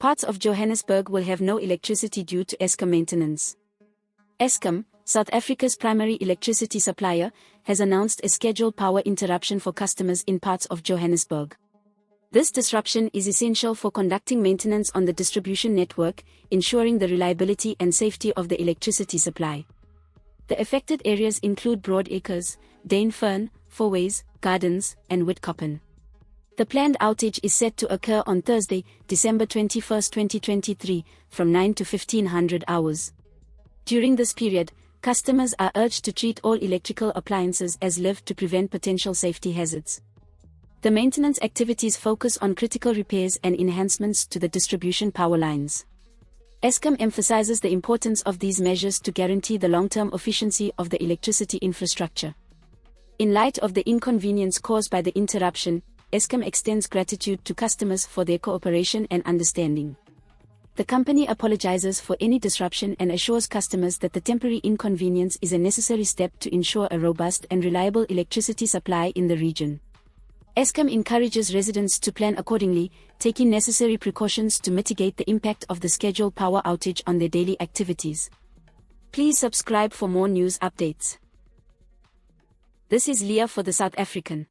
Parts of Johannesburg will have no electricity due to Eskom maintenance. Eskom, South Africa's primary electricity supplier, has announced a scheduled power interruption for customers in parts of Johannesburg. This disruption is essential for conducting maintenance on the distribution network, ensuring the reliability and safety of the electricity supply. The affected areas include Broadacres, Dainfern, Fourways, Gardens, and Witkoppen. The planned outage is set to occur on Thursday, December 21, 2023, from 9 to 1500 hours. During this period, customers are urged to treat all electrical appliances as live to prevent potential safety hazards. The maintenance activities focus on critical repairs and enhancements to the distribution power lines. Eskom emphasizes the importance of these measures to guarantee the long-term efficiency of the electricity infrastructure. In light of the inconvenience caused by the interruption, Eskom extends gratitude to customers for their cooperation and understanding. The company apologizes for any disruption and assures customers that the temporary inconvenience is a necessary step to ensure a robust and reliable electricity supply in the region. Eskom encourages residents to plan accordingly, taking necessary precautions to mitigate the impact of the scheduled power outage on their daily activities. Please subscribe for more news updates. This is Leah for the South African.